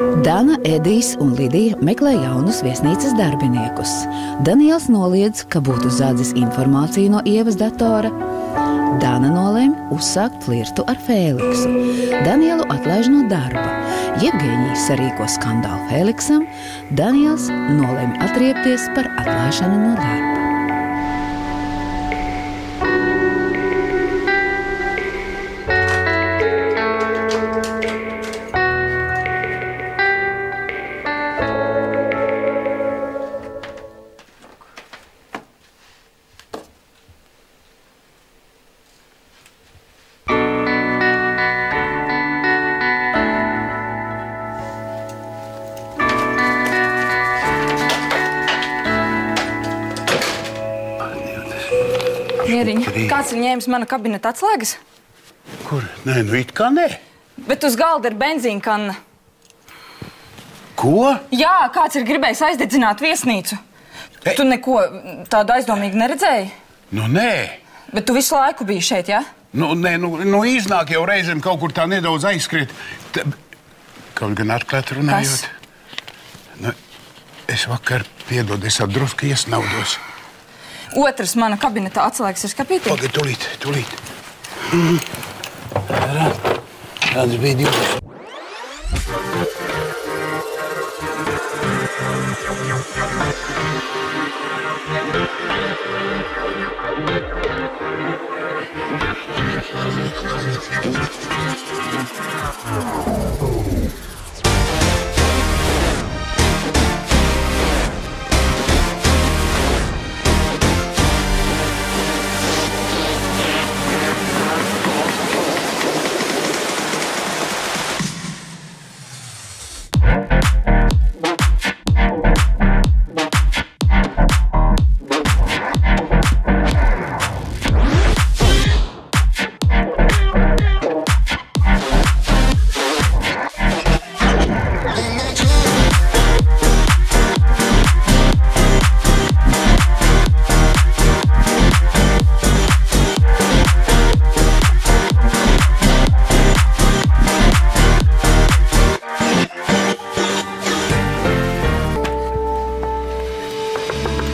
Dana, Edijs un Lidija meklē jaunus viesnīcas darbiniekus. Daniels noliedz, ka būtu zadzis informāciju no Ievas datora. Dana nolēma uzsākt flirtu ar Fēliksu. Danielu atlaiž no darba. Jevgeņijs sarīko skandālu Fēliksam. Daniels nolēma atriepties par atlaišanu no darba. Mieriņa, kāds ir ņēmis mana kabineta atslēgas? Kur? Nē, nu it kā nē. Bet uz galda ir benzīna kanna. Ko? Jā, kāds ir gribējis aizdedzināt viesnīcu. Tu neko tādu aizdomīgu neredzēji? Nu nē. Bet tu visu laiku biji šeit, jā? Nē, iznāk jau reizēm kaut kur tā nedaudz aizskriet. Kaut gan atklāt runājot. Nu, es vakar, piedod, es drusku iesnaudos. Otrs mana kabineta atslēgas ir skapītī. Pagad, tūlīt. Tāds bija 20.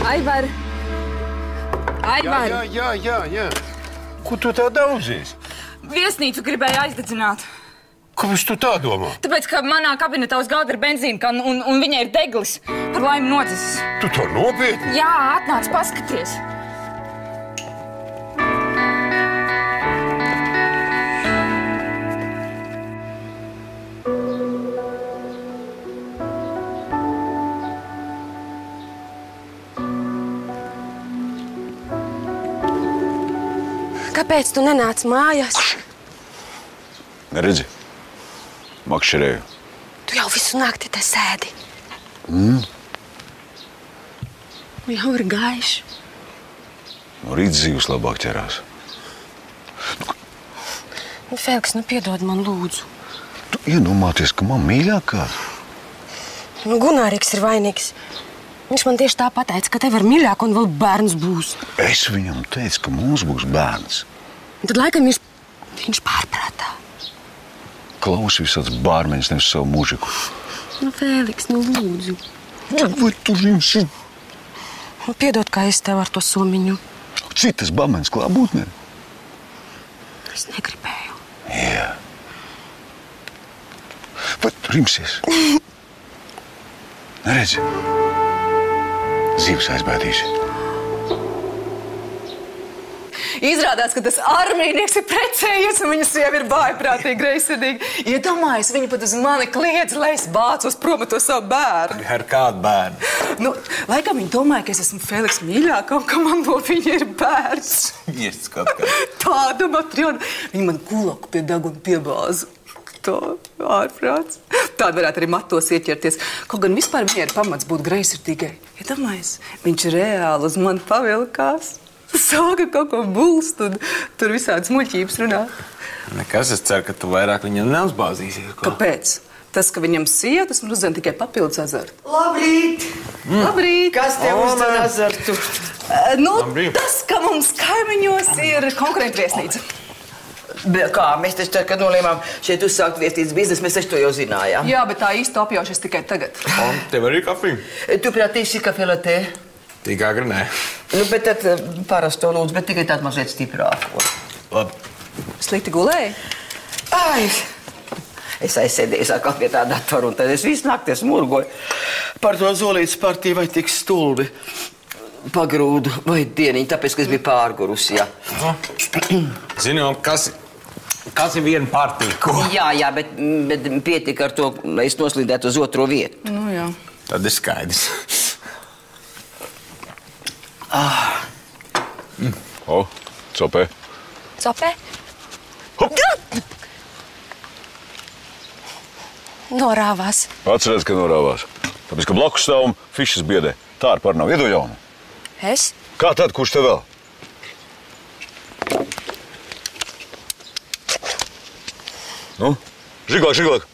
Aivar! Jā. Ko tu tā daudzies? Viesnīcu gribēja aizdedzināt. Kāpēc tu tā domā? Tāpēc, ka manā kabinetā uz galda ir benzīna kanna un viņai ir deglis. Par laimi nodzisis. Tu to nopietni? Jā, atnāc paskaties. Kāpēc tu nenāc mājās? Neredzi? Makšķerēju. Tu jau visu nakti te sēdi. Jau ir gaiši. No rīta zivs labāk ķerās. Fēliks, piedod man lūdzu. Tu iedomāties, ka man mīļākā? Gunāriks ir vainīgs. Viņš man tieši tā pateica, ka tev ir mīļāk un vēl bērns būs. Es viņam teicu, ka mums būs bērns. Tad laikam viņš pārprātā. Klausi visāds bārmeņas, nevis savu mužiku. Fēliks, lūdzu. Vai tu rimsi? Piedod, kā es tev ar to somiņu. Citas bamens klābūtnē? Es negribēju. Jā. Vai tu rimsies? Neredzi? Zivs aizbēdīsi. Izrādās, ka tas armijnieks ir precējies un viņa sieva ir bājprātīgi, greizsirdīgi. Iedomājies, viņa pat uz mani kliedz, lai es bācos prom ar to savu bērnu. Ar kādu bērnu? Laikam viņa domāja, ka es esmu Fēliksa mīļākā un ka man no viņa ir bērns. Iests kaut kā. Tāda matriona. Viņa man kulaku pie deguna piebāza. Tā ārprāts. Tāda varētu arī matos ieķerties. Kaut gan vispār viņai ir pamats būt greizsirdīgai. Iedomājies, viņš reāli uz mani pavilkās. Sāka kaut ko bulst un tur visādas muļķības runā. Nekas, es ceru, ka tu vairāk viņam neuzbāzīsies. Kāpēc? Tas, ka viņam sietas, man uzdien tikai papildus azartu. Labrīt! Labrīt! Kas tev uzdien azartu? Tas, ka mums kaimiņos ir konkurentu viesnīca. Kā? Mēs taču tā, kad nolēmām šeit uzsākt viesnīcas biznesu, mēs taču to jau zinājām. Jā, bet tā īsti apjaušies tikai tagad. Un tev arī kafija? Tu prātīsi kafija latē? Tik agri nē. Nu, bet tad parasto lūdzu, bet tikai tādu mazliet stiprāko. Labi. Slikti gulēji? Ai, es aizsēdējos atkal pie tā datora, un tad es visu nakti murgoju par to zolītas partiju, vai tik stulbi pagrūdu vai dieniņu, tāpēc, ka es biju pārgurusi, jā. Zini, kas ir viena partija, ko? Jā, bet pietika ar to, lai es noslīdētu uz otro vietu. Nu, jā. Tad ir skaidrs. O, copē. Copē? Norāvās. Atceries, ka norāvās. Tāpēc, ka blakus stāvam fišas biedē. Tā ar par nav. Iedod jaunu. Es? Kā tad, kurš te vēl? Nu, žiglāk.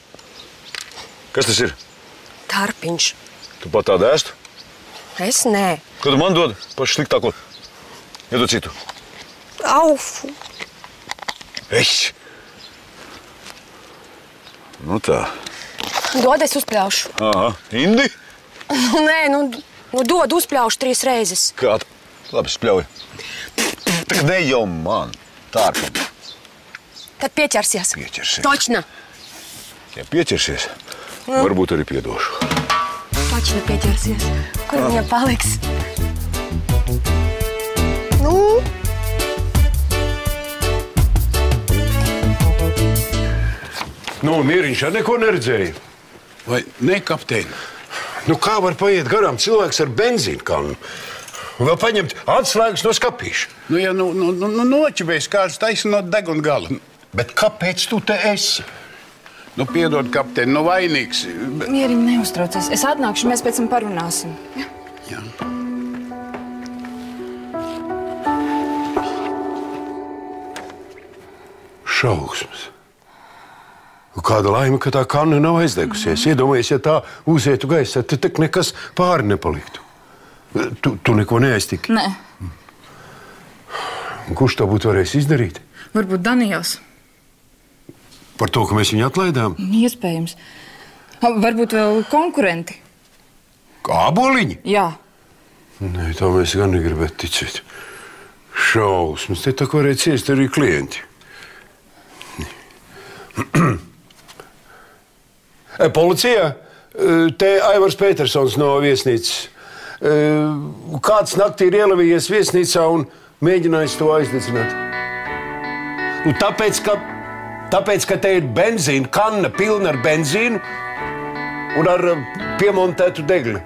Kas tas ir? Tarpiņš. Tu pat tādu ēstu? Es nē. Kad tu man dod pašu sliktāko? Iedod citu. Aufu. Eš! Nu tā. Dod, es uzpļaušu. Aha, Indi? Nē, dod, uzpļaušu 3 reizes. Kā? Labi, spļauj. Tā ne jau man. Tārpam. Tad pieķersies. Pieķersies. Točna. Ja pieķersies, varbūt arī piedošu. Točna pieķersies. Kur viņa paliks? Nu? Nu, Mieriņš ar neko neredzēja. Vai ne, kapteini? Nu, kā var paiet garām cilvēks ar benzīnu kannu? Un vēl paņemt atslēgas no skapīša. Nu, ja noķivēs kāds taisnot deguna galu. Bet kāpēc tu te esi? Nu, piedod, kapteini, nu vainīgs. Mieriņ, neuztraucies. Es atnākšu, mēs pēc tam parunāsim. Jā. Šausmas. Kāda laime, ka tā kanna nav aizdegusies. Iedomājies, ja tā uzietu gaisā, tad tak nekas pāri nepaliktu. Tu neko neaiztiki? Nē. Kurš to būtu varējis izdarīt? Varbūt Daniels. Par to, ka mēs viņu atlaidām? Iespējams. Varbūt vēl konkurenti. Āboliņi? Jā. Nē, tā mēs gan negribētu ticēt. Šausmas. Te tā kā varēja ciest arī klienti. Policija, te Aivars Petersons no viesnīcas. Kāds naktī ir ielavījies viesnīcā un mēģinājis to aizdedzināt. Tāpēc, ka te ir benzīna kanna pilna ar benzīnu un ar piemontētu degli.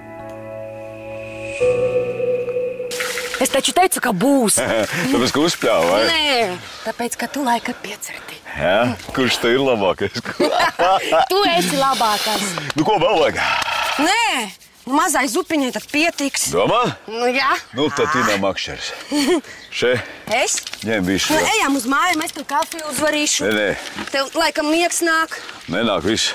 Es taču teicu, ka būs. Tāpēc, ka uzpļāva, vai? Nē, tāpēc, ka tu laikam piecerti. Jā, kurš te ir labākais? Tu esi labākais. Nu, ko vēl vajag? Nē, mazai zupiņai tad pietiks. Domā? Nu, jā. Nu, tad Tīnā makšķers. Še? Es? Ņem visu. Nu, ejam uz māju, mēs tev kafiju uzvarīšu. Nē. Tev laikam miegs nāk. Nenāk viss.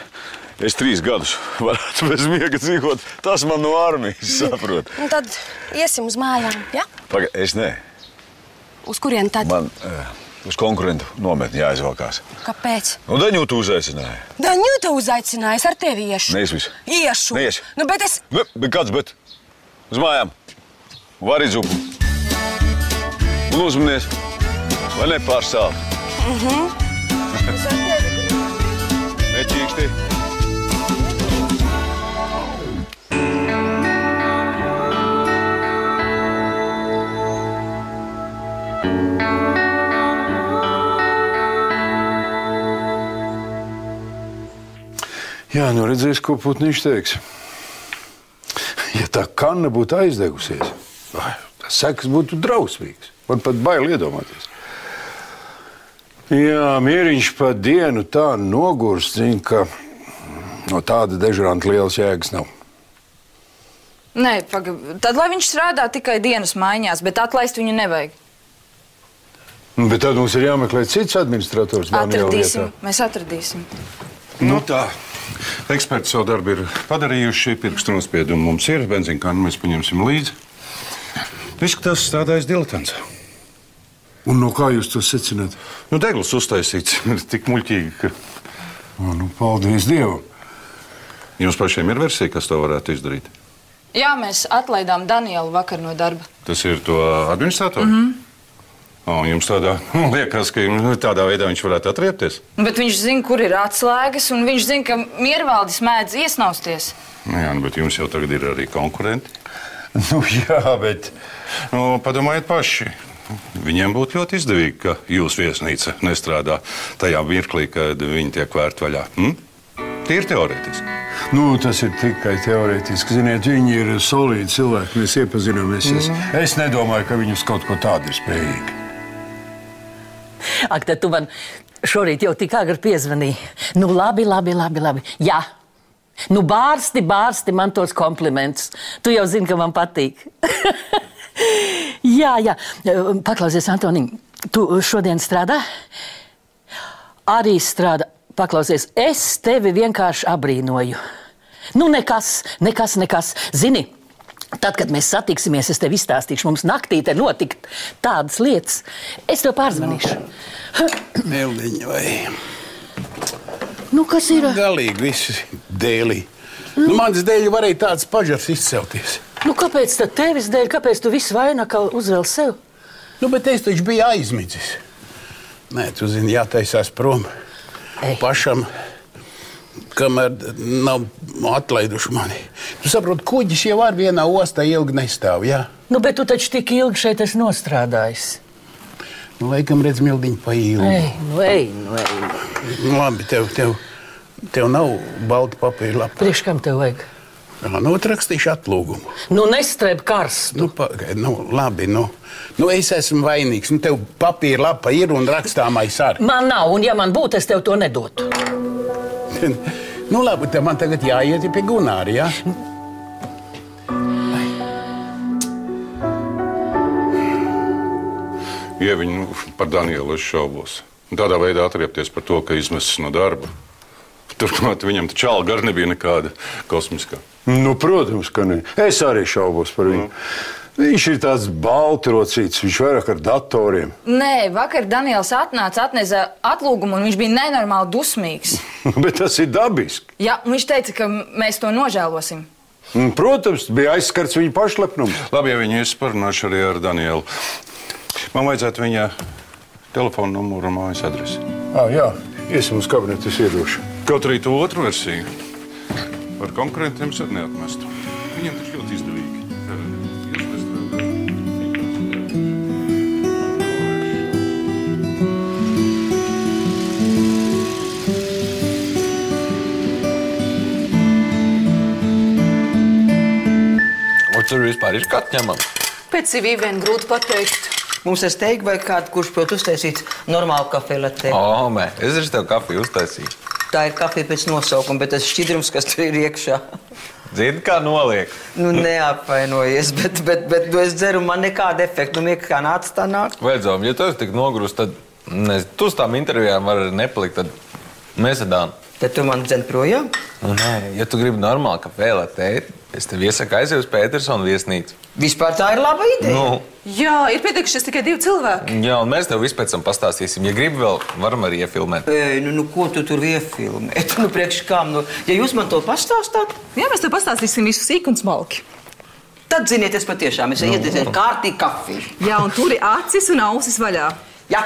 Es 3 gadus varētu bez miega dzīvot. Tas man no armijas, saprot. Un tad iesim uz mājām, ja? Paga, es nē. Uz kurien tad? Man uz konkurentu nometni jāizvalkās. Kāpēc? Nu, Daņūtu uzaicināja. Daņūtu uzaicināja, es ar tevi iešu. Neies visu. Iešu. Neies. Nu, bet es... Bet kāds, bet? Uz mājām. Vari zupu. Un uzmanies. Vai nepārsāp? Es ar tevi. Nečīksti. Jā, nu redzēs, ko Putniņš teiks. Ja tā kanna būtu aizdegusies, tas sekas būtu drausmīgs. Man pat bail iedomāties. Jā, Mieriņš pa dienu tā nogurst, zin, ka no tāda dežuranta lielas jēgas nav. Nē, tad lai viņš strādā tikai dienas maiņās, bet atlaist viņu nevajag. Bet tad mums ir jāmeklē cits administrators. Atradīsim, mēs atradīsim. Nu tā. Eksperti savu darbu ir padarījuši, pirkstu nospiedumu mums ir, benzīnkannu mēs paņemsim līdzi. Izskatās strādājis diletants. Un no kā jūs to secināt? Nu, degls uztaisīts tik muļķīgi, ka... Nu, paldies Dievam. Jums pašiem ir versija, kas to varētu izdarīt? Jā, mēs atlaidām Danielu vakar no darba. Tas ir to administratoru? Jums tādā liekas, ka tādā veidā viņš varētu atriepties? Bet viņš zina, kur ir atslēgas, un viņš zina, ka Miervaldis mēdz iesnausties. Jā, bet jums jau tagad ir arī konkurenti. Nu, jā, bet... Nu, padomājiet paši. Viņiem būtu ļoti izdevīgi, ka jūsu viesnīca nestrādā tajā mirklī, kad viņi tiek vērt vaļā. Tīri teorētiski. Nu, tas ir tikai teorētiski. Ziniet, viņi ir solīdi cilvēki, mēs iepazināmies. Es nedomāju, ka viņi uz kaut ko tādu ir spējīgi. Ak, tad tu man šorīt jau tik agri piezvanīji. Nu, labi. Jā. Nu, bārsti man tos komplimentus. Tu jau zini, ka man patīk. Jā. Paklausies, Antoniņ, tu šodien strādā? Arī strādā. Paklausies, es tevi vienkārši abrīnoju. Nu, nekas. Zini, tad, kad mēs satiksimies, es tev izstāstīšu, mums naktī te notikt tādas lietas. Es tev pārzvanīšu. Mildiņa vai... Nu, kas ir? Galīgi visi dēlī. Nu, mans dēļ varēja tāds pažars izcelties. Nu, kāpēc tad tevis dēļ? Kāpēc tu visu vainakal uzvēl sev? Nu, bet es taču biju aizmidzis. Nē, tu zini, jātaisās prom. Pašam, kamēr nav atlaiduši mani. Tu saproti, kuģis jau ar vienā ostā ilgi nestāv, jā? Nu, bet tu taču tik ilgi šeit esi nostrādājis. Nu, laikam redz Mildiņu pa ilgi. Ej. Labi, tev nav balta papīra lapa. Priekš kam tev vajag? Nu, atrakstīšu atlūgumu. Nu, nestrēb karstu. Labi. Nu, es esmu vainīgs. Nu, tev papīra lapa ir un rakstāmais arī. Man nav, un ja man būtu, es tev to nedotu. Nu, labi, tev man tagad jāiet pie Gunāra, jā? Ieviņ, par Danielu es šaubos. Tādā veidā atriepties par to, ka izmesis no darba. Turklāt viņam taču alga arī nebija nekāda kosmiskā. Nu, protams, ka ne. Es arī šaubos par viņu. Viņš ir tāds baltrocīts, viņš vairāk ar datoriem. Nē, vakar Daniels atnesa atlūgumu, un viņš bija nenormāli dusmīgs. Bet tas ir dabiski. Jā, viņš teica, ka mēs to nožēlosim. Protams, bija aizskarts viņa pašlepnums. Labi, ja viņi es parunāšu arī ar Danielu. Man vajadzētu viņa telefonu numuru un mājas adresi. Jā, iesim uz kabinetu, es iedošu. Kaut arī to otru versiju par konkurentiem es arī neatmestu. Viņiem taču ļoti izdevīgi. Vai tur vispār ir kāds ņemams? Pēc CV vien grūti pateikt. Mums es teiktu, vai kādu, kurš prot uztaisīt normālu kafiju latē. Mē, es arī tev kafiju uztaisīju. Tā ir kafija pēc nosaukuma, bet tas šķidrums, kas tur ir iekšā. Zini, kā noliek? Nu, neapvainojies, bet es dzeru, man nekāda efekta. Nu, kā nāc, tā nāk. Vajadzām, ja tu esi tik nogrūst, tad tu uz tām intervijām var nepalikt, tad mēs edām. Tad tu man dzen projām? Nu, nē, ja tu gribi normāli kafiju latē, es tev iesaku aiziet uz Petersona viesnīcu. Vispār tā ir laba ideja. Nu. Jā, ir pieteikušies tikai 2 cilvēki. Jā, un mēs tev vispēc tam pastāstīsim. Ja gribi vēl, varam arī iefilmēt. Nu, ko tu tur iefilmēt? Nu, priekš kām? Nu, ja jūs man to pastāstāt? Jā, mēs tev pastāstīsim visu sīk un smalki. Tad, ziniet, es patiešām, es iedēsiet kārtīgi kafiju. Jā, un tur ir acis un ausis vaļā. Jā.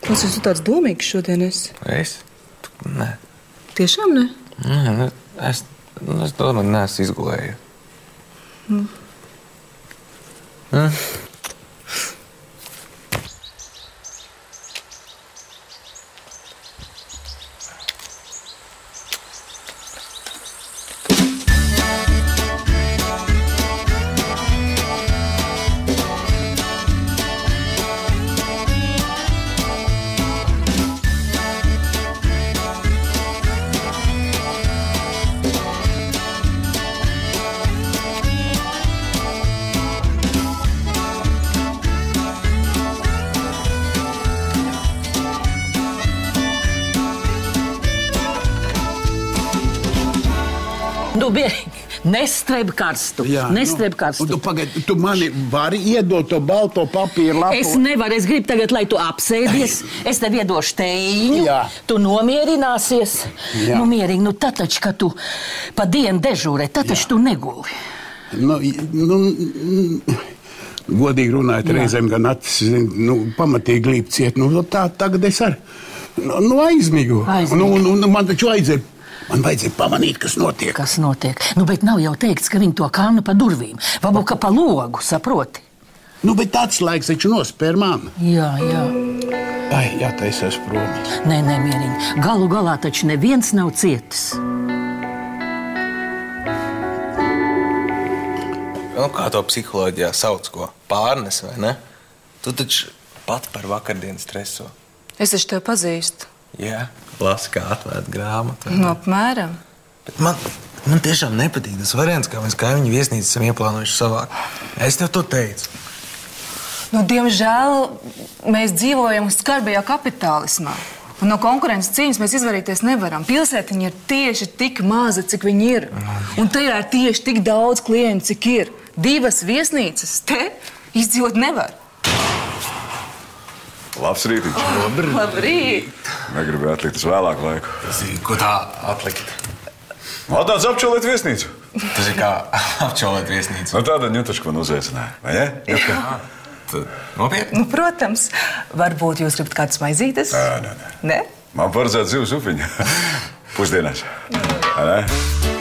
Kas tu tāds domīgs šodien esi? Es? Nē. Tiešām ne? Nē, es domāju, neesmu izgulēju. Nestreb karstu. Nestreb karstu. Tu pagaidi, tu mani vari iedot to balto papīru lapu? Es nevaru, es gribu tagad, lai tu apsēdies. Es tev iedošu teiņu. Tu nomierināsies. Nu, mierīgi, nu taču, ka tu pa dienu dežūrē, taču tu neguli. Godīgi runājot, reizēm gan acis, pamatīgi glīb ciet. Tā tagad es arī aizmigu. Man taču vajadzēja pamanīt, kas notiek. Kas notiek? Bet nav jau teikts, ka viņi to kāna pa durvīm. Varbūt, ka pa logu, saproti? Bet tāds laiks taču nospēr man. Jā. Jātaisās promis. Nē, mierīgi. Galu galā taču neviens nav cietis. Kā to psiholoģijā sauc, ko? Pārnes, vai ne? Tu taču pat par vakardienas streso. Es taču tev pazīstu. Jā, lasi kā atvērta grāmata. Apmēram. Bet man tiešām nepatīk tas variants, kā mēs kaimiņu viesnīcu esam ieplānojuši savāk. Es tev to teicu. Diemžēl mēs dzīvojam skarbajā kapitālismā. Un no konkurences cīņas mēs izvairīties nevaram. Pilsētiņa ir tieši tik maza, cik viņi ir. Un tajā ir tieši tik daudz klientu, cik ir. 2 viesnīcas te izdzīvot nevar. Labs rītiņš. Labrīt. Negribu atlikt uz vēlāku laiku. Ko tā atlikt? Tāds apčolēt viesnīcu. Tas ir kā apčolēt viesnīcu. Tāda ņutačka man uzaicināja, vai ne? Jā. Nopietni? Protams. Varbūt jūs gribat kādas maizītes? Nē? Man paredzēt zivs upiņa. Pusdienās.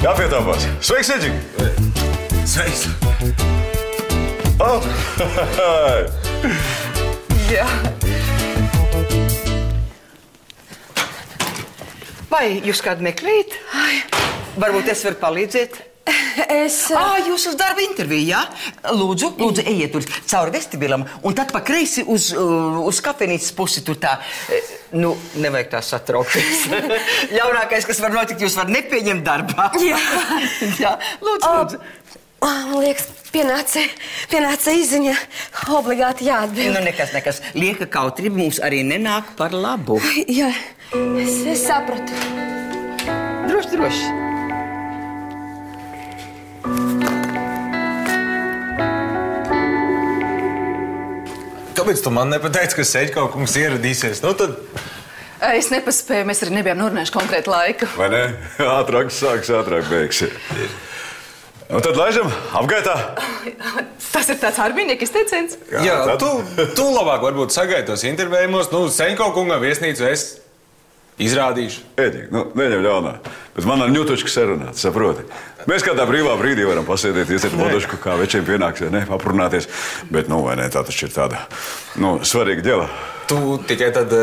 Jāpietāpās. Sveiks, Eģīgi! Sveiks! Jā. Vai jūs kādu meklējat? Varbūt es varu palīdzēt? Jūs uz darba interviju, jā? Lūdzu, ejiet tur cauri vestibilam, un tad pa kreisi uz kafejnīcas pusi tur tā. Nevajag tā satraukties. Ļaunākais, kas var notikt, jūs var nepieņemt darbā. Jā, lūdzu. Man liekas, pienāca izziņa. Obligāti jāatbild. Nekas. Lieka kautri mums arī nenāk par labu. Jā, es sapratu. Droši. Kāpēc tu man nepateici, ka Seģko kungs ieradīsies? Tad... Es nepaspēju, mēs arī nebijām norunājuši konkrētu laiku. Vai ne? Ātrāk sāks, ātrāk beigs. Tad laižam apgaitā. Tas ir tāds ārmīnieka izteiciens. Jā, tu labāk varbūt sagaitos intervējumos. Seģko kungam viesnīcu es izrādīšu. Ēģīgi, neņem ļaunā. Bet man ar ņutočku sarunāt, saproti. Mēs kādā brīvā brīdī varam pasēdēt, iesiet vodošku, kā večiem pienāks, vai ne, aprunāties. Bet, vai ne, tā taču ir tāda, svarīga ģela. Tu tikai tad,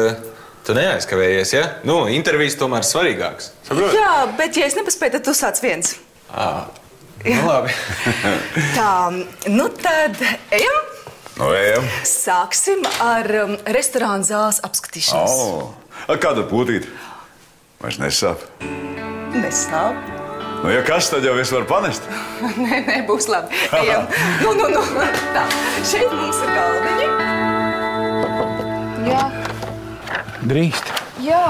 tu neaizkavējies, ja? Intervijas tomēr svarīgāks, saproti? Jā, bet ja es nepaspēju, tad tu sāc viens. Labi. Tā, tad ejam? Ejam. Sāksim ar restorāna zāles apskatīšanas. Kāda pūtīte? Vairs nesāp? Nesāp. Ja kas, tad jau es varu panest? Nē, būs labi. Ejam. Tā, šeit mums ir galdiņi. Jā. Drīkst? Jā.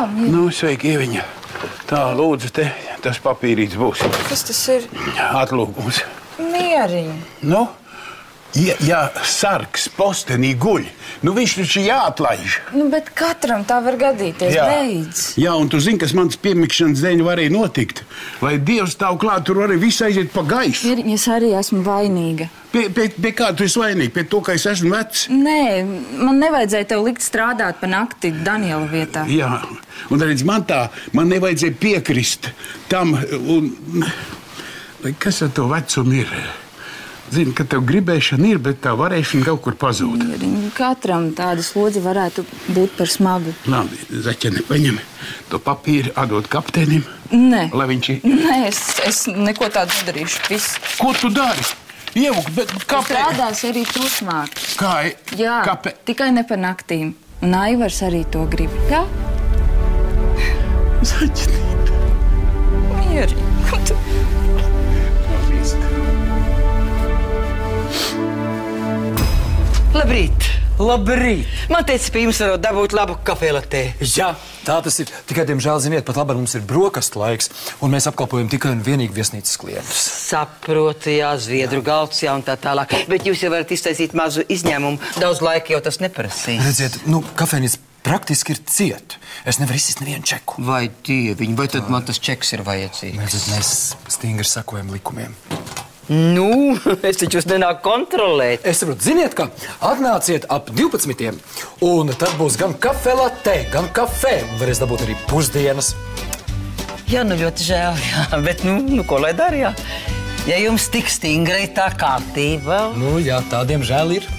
Sveiki, Ieviņa. Tā, lūdzu, te tas papīrīts būs. Kas tas ir? Atlūgums. Mieriņi. Ja sargs postenī guļ, viņš taču jāatlaiž. Bet katram tā var gadīties, beidz. Jā, un tu zini, kas mans piemikšanas dēļ varēja notikt. Lai Dievs stāv klāt, tur arī viss aiziet pa gaisu. Es arī esmu vainīga. Pie kā tu esi vainīga? Pie to, ka es esmu vecs? Nē, man nevajadzēja tev likt strādāt pa nakti Daniela vietā. Jā, un redz, man nevajadzēja piekrist tam, kas ar to vecumu ir? Zini, ka tev gribēšana ir, bet tā varēšana kaut kur pazūd. Katram tāda slodze varētu būt par smagu. Labi, Zaķene, paņem to papīru, atdod kapteinim. Nē. Lai viņš ir... Nē, es neko tādu nedarīšu. Viss. Ko tu dari? Ievuk, bet kāpēc? Strādās arī turpmāk. Kā? Jā, tikai ne pa naktīm. Un Aivars arī to grib. Jā? Zaķenība. Mieri. Labrīt! Labrīt! Man teica, pie jums varot dabūt labu kafiju latē. Jā, tā tas ir. Tikai, diemžēl, ziniet, pat labāk mums ir brokastu laiks, un mēs apkalpojam tikai un vienīgi viesnīcas klientus. Saprotu, jā, zviedru galds, jā, un tā tālāk. Bet jūs jau varat iztaisīt mazu izņēmumu. Daudz laika jau tas neprasīs. Redziet, kafejnīca praktiski ir cieta. Es nevaru izsist nevienu čeku. Vai dieviņ, vai tad man tas čeks ir vajadzīgs? Redziet, mēs stingri sakojam likumiem. Nu, es taču jūs nenāku kontrolēt. Es saprotu, ziniet, ka atnāciet ap 12, un tad būs gan kafē latē, gan kafē, un varēs dabūt arī pusdienas. Jā, nu ļoti žēl, jā, bet ko lai dara, jā? Ja jums tik stingrai tā kārtība. Jā, tādiem žēl ir.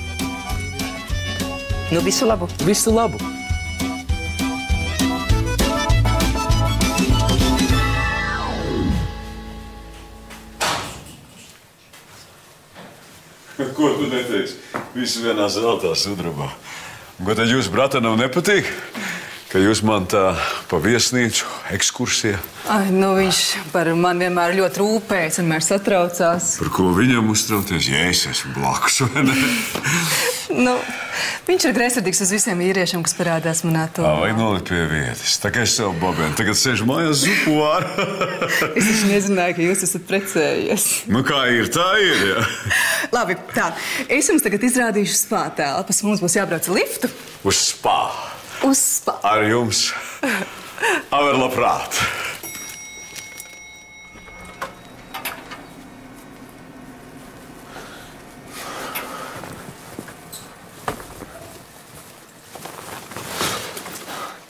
Visu labu. Visu labu. Ko tu neteiksi? Visi vienā zeltā sudrabā. Ko tad jūs bratanam nepatīk? Ka jūs man tā pa viesnīcu ekskursijā? Ai, viņš par mani vienmēr ļoti rūpējas, vienmēr satraucās. Par ko viņam uztrauties? Ja es esmu blakus, vai ne? Viņš ir greizsirdīgs uz visiem vīriešiem, kas parādās manā tomā. Vajag nolikt pie vietas. Tā kā es sev babēnu, tagad sēžu mājās zupu vāru. Es taču nezināju, ka jūs esat precējies. Kā ir, tā ir, jā. Labi, tā. Es jums tagad izrādīšu spā telpas. Mums būs jābrauc ar liftu. Uz spā. Uz spā. Ar jums. Aver labprāt.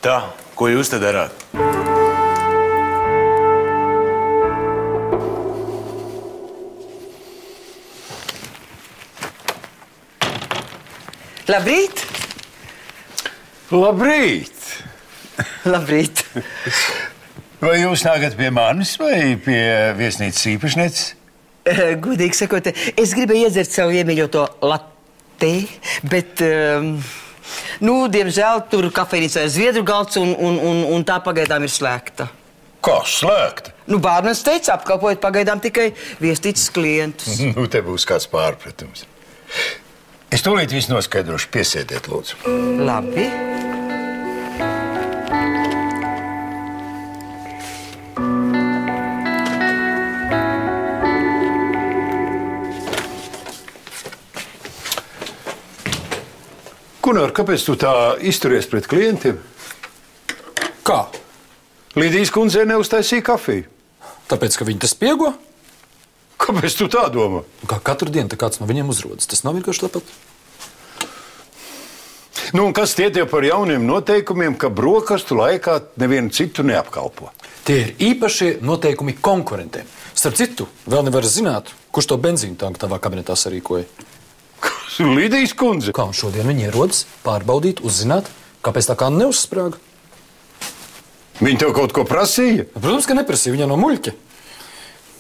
Tā, ko jūs te darāt? Labrīt! Labrīt! Labrīt! Vai jūs nākat pie manis vai pie viesnīcas īpašnieces? Godīgi sakot, es gribēju iedzert savu iemīļoto latē, bet, diemžēl tur kafejnīcā ir zviedru galds un tā pagaidām ir slēgta. Kā slēgta? Bārmenis teica, apkalpojot pagaidām tikai viesnīcas klientus. Te būs kāds pārpratums. Es tūlīt visu noskaidrošu. Piesēdiet, lūdzu. Labi. Gunār, kāpēc tu tā izturies pret klientiem? Kā? Lidijas kundzei neuztaisīja kafiju. Tāpēc, ka viņi tas spiego? Kāpēc tu tā domā? Kā katru dienu kāds no viņiem uzrodas. Tas nav vienkārši tāpat. Un kas tie tev par jauniem noteikumiem, ka brokastu laikā nevienu citu neapkalpo? Tie ir īpašie noteikumi konkurentiem. Starp citu, vēl nevar zināt, kurš to benzīnu tanku tavā kabinetā sarīkoja. Lidijas kundze. Kā un šodien viņi ierodas pārbaudīt, uzzināt, kāpēc tā kā neuzsprāga. Viņi tev kaut ko prasīja? Protams, ka neprasīja. Viņa no muļķa.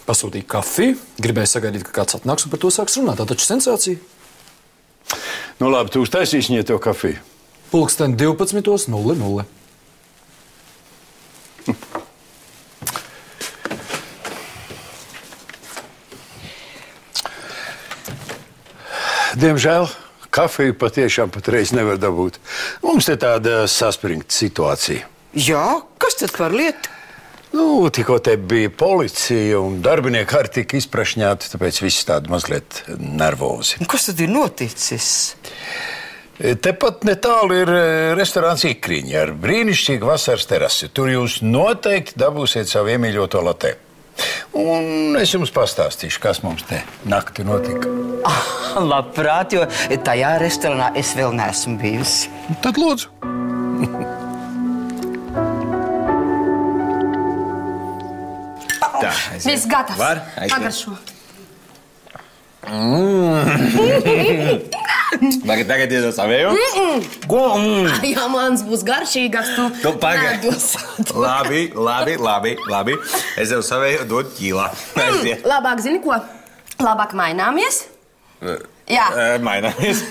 Pasūtīja kafiju, gribēja sagaidīt, ka kāds atnāks un par to sāks runāt. Tā taču sensācija. Labi, tu uztaisīsi viņai tev kafiju. 12:00. Diemžēl kafiju patiešām patreiz nevar dabūt. Mums te tāda saspringta situācija. Jā, kas tad par lietu? Tikko te bija policija un darbinieki arī tika izprašņāti, tāpēc viss tādi mazliet nervozi. Kas tad ir noticis? Tepat netālu ir restorāns Ikriņa ar brīnišķīgu vasaras terasi. Tur jūs noteikti dabūsiet savu iemīļoto latē. Un es jums pastāstīšu, kas mums te nakti notika. Labprāt, jo tajā restorānā es vēl neesmu bijusi. Tad lūdzu. Tā, Viss gatavs. Var? Pagaršo. Tagad iedod savējo? Ko? Jā, mans būs garšīgāks. Tu pagaidi. Labi. Es tev savējo dod ķīlā. Labāk zini ko? Labāk maināmies. Jā. Maināmies.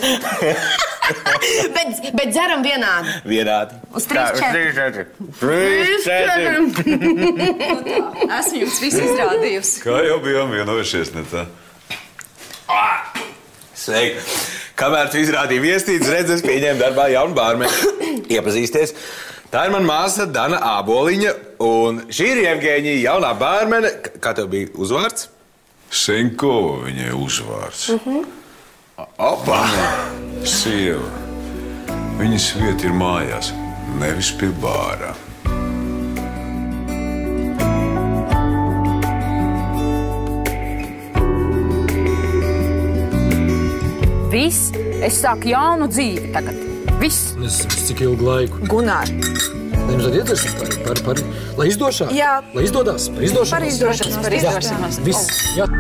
Bet dzeram vienādi. Vienādi. Uz 3-4. Esmu jums visu izrādījusi. Kā jau bijām vienojušies, ne tā? Sveiki. Kamēr tu izrādīji viesnīcu, redz, es pieņēmu darbā jaunu bārmeni. Iepazīsties. Tā ir mana māsa Dana Āboliņa, un šī ir Jevgēņija, jaunā bārmene. Kā tev bija uzvārds? Senkova viņai uzvārds. Opa! Sieva. Viņas vieta ir mājās, nevis pie bārā. Viss, es sāku jaunu dzīvi tagad. Viss. Nezinu, cik ilgu laiku. Gunār. Jums tad iedvesim par lai izdošanās? Jā. Lai izdodas? Par izdošanos? Par izdošanos. Jā, viss. Jā.